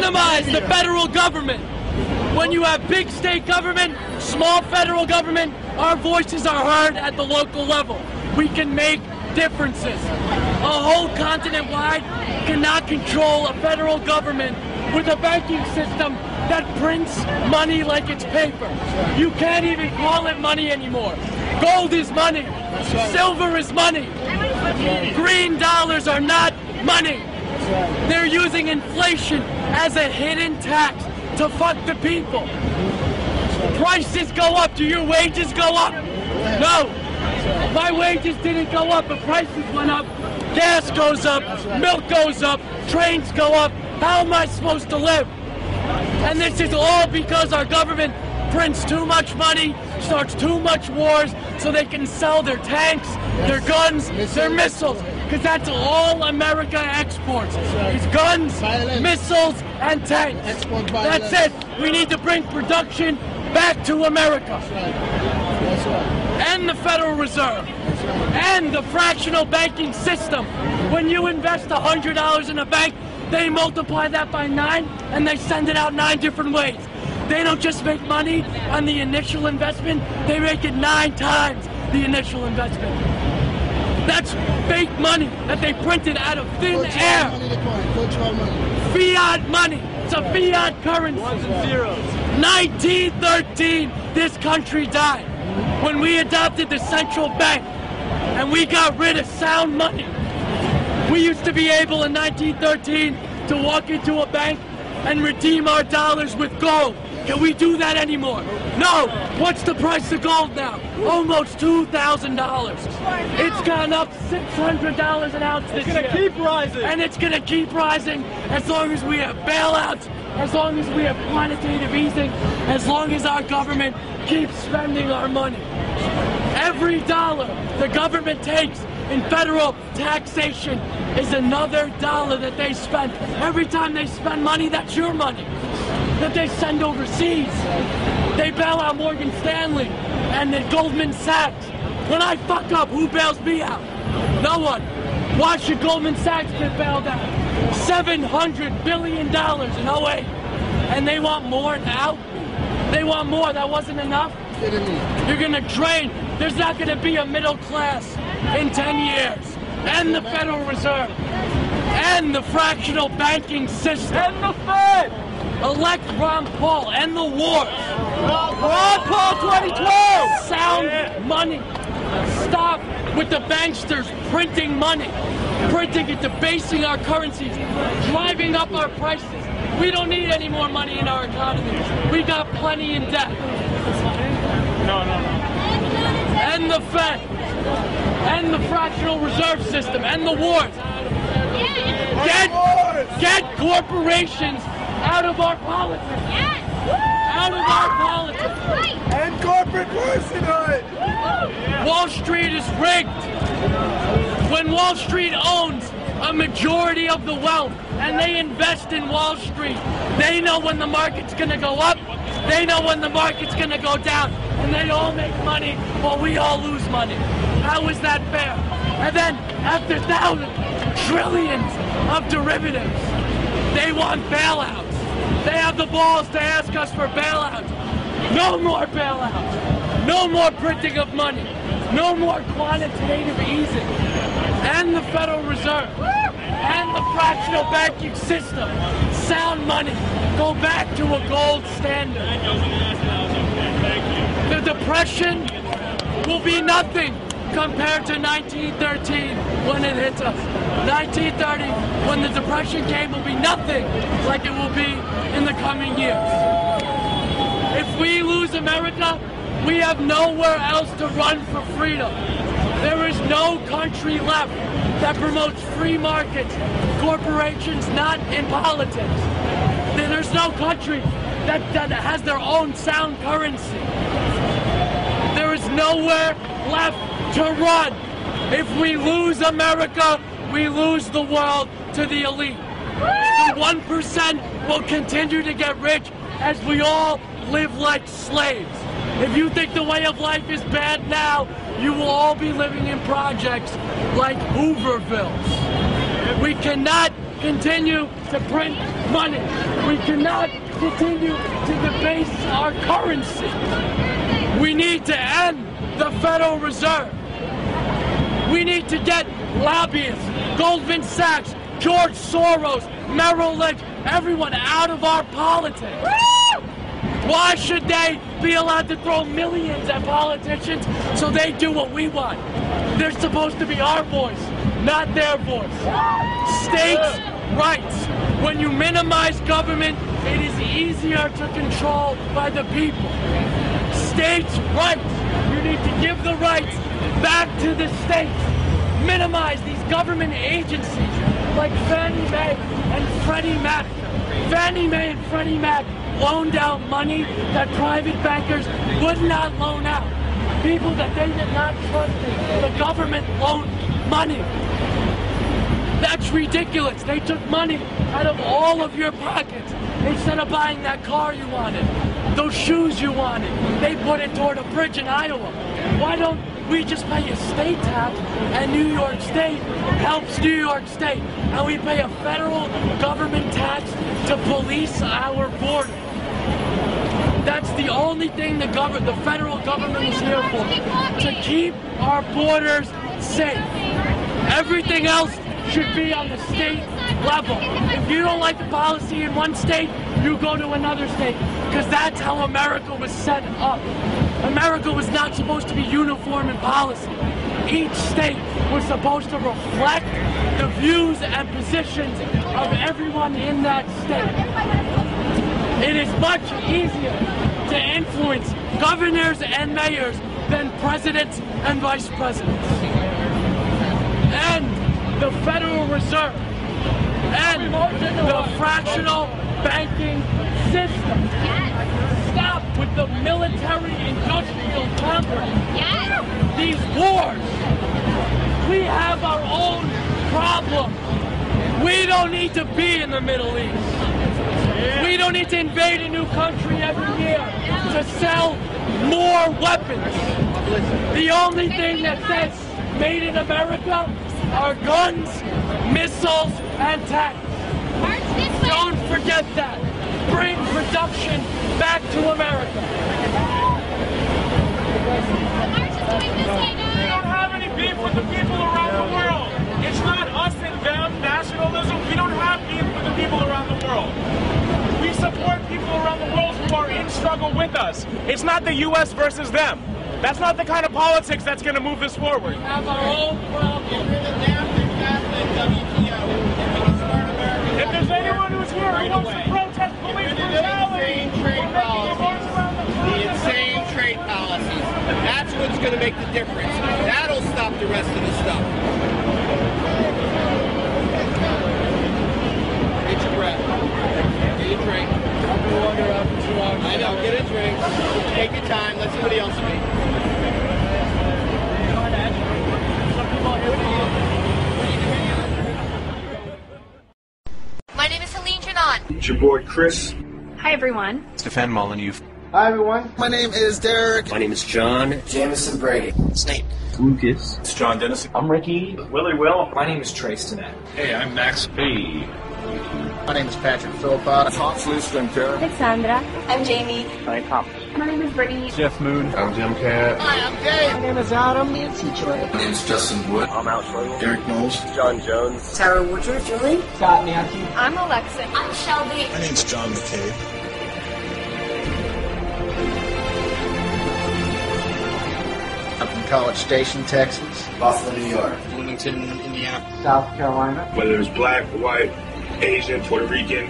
minimize the federal government. When you have big state government, small federal government, our voices are heard at the local level. We can make differences. A whole continent wide cannot control a federal government with a banking system that prints money like it's paper. You can't even call it money anymore. Gold is money. Silver is money. Green dollars are not money. They're using inflation as a hidden tax to fuck the people. Prices go up. Do your wages go up? No. My wages didn't go up, but prices went up. Gas goes up. Milk goes up. Trains go up. How am I supposed to live? And this is all because our government prints too much money, starts too much wars, so they can sell their tanks, their guns, their missiles. Because that's all America exports. Is guns, missiles, and tanks. That's it. We need to bring production back to America. And the Federal Reserve. And the fractional banking system. When you invest $100 in a bank, they multiply that by 9 and they send it out 9 different ways. They don't just make money on the initial investment, they make it 9 times the initial investment. That's fake money that they printed out of thin air. Fiat money. It's a fiat currency. Ones and zeros. 1913, this country died. When we adopted the central bank and we got rid of sound money. We used to be able in 1913 to walk into a bank and redeem our dollars with gold. Can we do that anymore? No. What's the price of gold now? Almost $2,000. It's gone up $600 an ounce this year. It's going to keep rising. And it's going to keep rising as long as we have bailouts, as long as we have quantitative easing, as long as our government keeps spending our money. Every dollar the government takes in federal taxation is another dollar that they spend. Every time they spend money, that's your money that they send overseas. They bail out Morgan Stanley and then Goldman Sachs. When I fuck up, who bails me out? No one. Why should Goldman Sachs get bailed out? $700 billion in 08. And they want more now? They want more. That wasn't enough? You're gonna drain. There's not gonna be a middle class in 10 years. And the Federal Reserve. And the fractional banking system. And the Fed. Elect Ron Paul. And the wars. Ron Paul 2012. Sound money. Stop with the banksters printing money. Printing it, debasing our currencies. Driving up our prices. We don't need any more money in our economy. We got plenty in debt. No. And the Fed. And the fractional reserve system. And the wars. Get corporations out of our politics. Out of our politics. And corporate personhood. Wall Street is rigged. When Wall Street owns a majority of the wealth and they invest in Wall Street, they know when the market's going to go up, they know when the market's going to go down, and they all make money while we all lose money. How is that fair? And then, after thousands, trillions of derivatives, they want bailouts. They have the balls to ask us for bailouts. No more bailouts. No more printing of money. No more quantitative easing. And the Federal Reserve. And the fractional banking system. Sound money. Go back to a gold standard. The Depression will be nothing compared to 1913 when it hit us. 1930, when the Depression came, will be nothing like it will be in the coming years. If we lose America, we have nowhere else to run for freedom. There is no country left that promotes free markets, corporations, not in politics. There's no country that has their own sound currency. There is nowhere left to run. If we lose America, we lose the world to the elite. The 1% will continue to get rich as we all live like slaves. If you think the way of life is bad now, you will all be living in projects like Hoovervilles. We cannot continue to print money. We cannot continue to debase our currency. We need to end the Federal Reserve. We need to get lobbyists, Goldman Sachs, George Soros, Merrill Lynch, everyone out of our politics. Why should they be allowed to throw millions at politicians so they do what we want? They're supposed to be our voice, not their voice. States' rights. When you minimize government, it is easier to control by the people. States' rights. You need to give the rights back to the states. Minimize these government agencies like Fannie Mae and Freddie Mac. Fannie Mae and Freddie Mac loaned out money that private bankers would not loan out. People that they did not trust in. The government loaned money. That's ridiculous. They took money out of all of your pockets instead of buying that car you wanted, those shoes you wanted. They put it toward a bridge in Iowa. Why don't we just pay a state tax and New York State helps New York State, and we pay a federal government tax to police our border? That's the only thing the federal government is here for, to keep our borders safe. Everything else should be on the state level. If you don't like the policy in one state, you go to another state, because that's how America was set up. America was not supposed to be uniform in policy. Each state was supposed to reflect the views and positions of everyone in that state. It is much easier to influence governors and mayors than presidents and vice presidents. And the Federal Reserve and the fractional banking system. Stop with the military-industrial complex. These wars. We have our own problem. We don't need to be in the Middle East. We don't need to invade a new country every year to sell more weapons. The only thing that says made in America are guns, missiles, and tanks. Don't forget that. Bring production back to America. We don't have any beef with the people around the world. It's not us and them, nationalism. We don't have beef with the people around the world. We support people around the world who are in struggle with us. It's not the U.S. versus them. That's not the kind of politics that's going to move this forward. We have our own problem. If there's anyone who's here who wants to protest police brutality, the insane trade policies. That's what's going to make the difference. That'll stop the rest of the stuff. Get your breath. Get your drink. I know, get a drink. Take your time. Let somebody else speak. My name is Helene Janan. It's your boy Chris. Hi everyone. Stefan Molyneux. Hi everyone. My name is Derek. My name is John. Jamison Brady. It's Nate. Lucas. It's John Dennis. I'm Ricky. Willie Will. My name is Trace Tennant. Hey, I'm Max. Hey. My name is Patrick Philpott. Tom Slim Kara. Alexandra. I'm Jamie. My name is Brittany. Jeff Moon. I'm Jim Cat. Hi, I'm Dave. My name is Adam. Nancy Joy. My name is Justin Wood. I'm Al Schlegel. Eric Knowles. John Jones. Sarah Woodruff. Julie. Scott Nancy. I'm Alexa. I'm Shelby. My name's John McCabe. I'm from College Station, Texas. Boston, New York. Bloomington, Indiana. South Carolina. Whether it's black, white, Asian, Puerto Rican,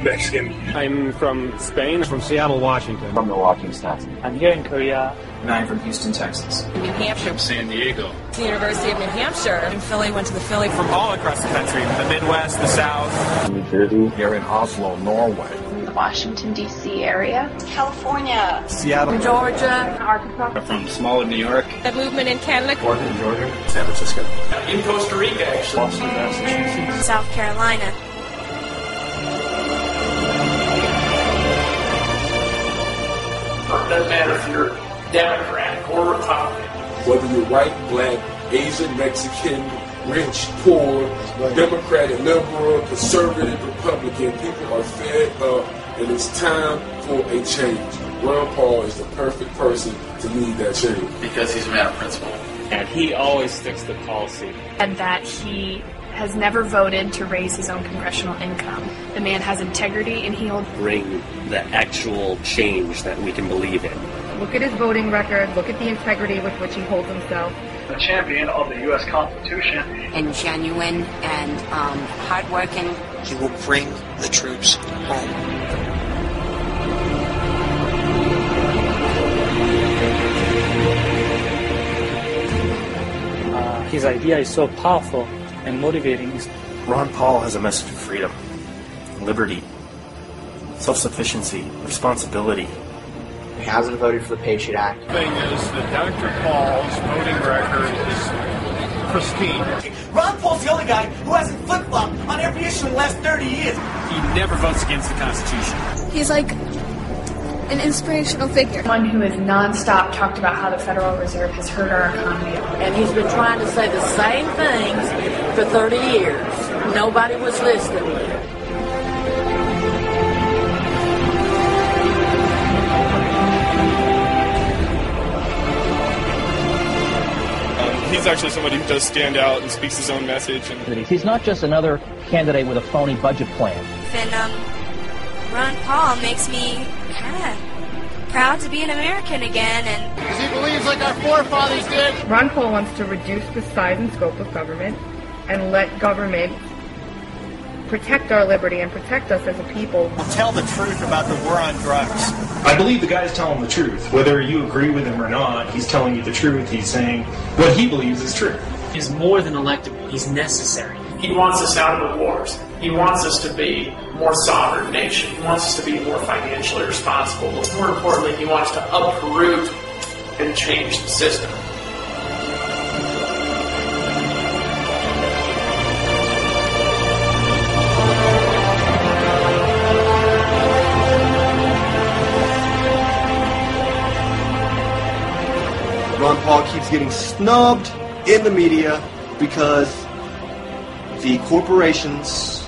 Mexican. I'm from Spain. From Seattle, Washington. From Milwaukee, Wisconsin. I'm here in Korea. And I'm from Houston, Texas. New Hampshire. San Diego. The University of New Hampshire. In Philly, went to the Philly. From all across the country. The Midwest, the South. New Jersey. Here in Oslo, Norway. The Washington, D.C. area. California. Seattle. Georgia. Arkansas. From Smallwood, New York. The movement in Canada. Portland, Georgia. San Francisco. In Costa Rica, actually. Boston, Massachusetts. South Carolina. Doesn't matter if you're Democrat or Republican. Whether you're white, black, Asian, Mexican, rich, poor, Democrat and liberal, conservative, Republican. People are fed up, and it's time for a change. Ron Paul is the perfect person to lead that change. Because he's a man of principle. And he always sticks to policy. And that he has never voted to raise his own congressional income. The man has integrity, and he'll Bring the actual change that we can believe in. Look at his voting record. Look at the integrity with which he holds himself. A champion of the U.S. Constitution. And genuine and hardworking. He will bring the troops home. His idea is so powerful and motivating. Ron Paul has a message of freedom, liberty, self-sufficiency, responsibility. He hasn't voted for the Patriot Act. The thing is that Dr. Paul's voting record is pristine. Ron Paul's the only guy who hasn't flip-flopped on every issue in the last 30 years. He never votes against the Constitution. He's like an inspirational figure. One who has nonstop talked about how the Federal Reserve has hurt our economy. And he's been trying to say the same things for 30 years. Nobody was listening. He's actually somebody who does stand out and speaks his own message. And he's not just another candidate with a phony budget plan. And Ron Paul makes me kind of proud to be an American again. And because he believes like our forefathers did. Ron Paul wants to reduce the size and scope of government and let government protect our liberty and protect us as a people. Tell the truth about the war on drugs. I believe the guy's telling the truth. Whether you agree with him or not, he's telling you the truth. He's saying what he believes is true. He's more than electable. He's necessary. He wants us out of the wars. He wants us to be a more sovereign nation. He wants us to be more financially responsible. But more importantly, he wants to uproot and change the system. Ron Paul keeps getting snubbed in the media because the corporations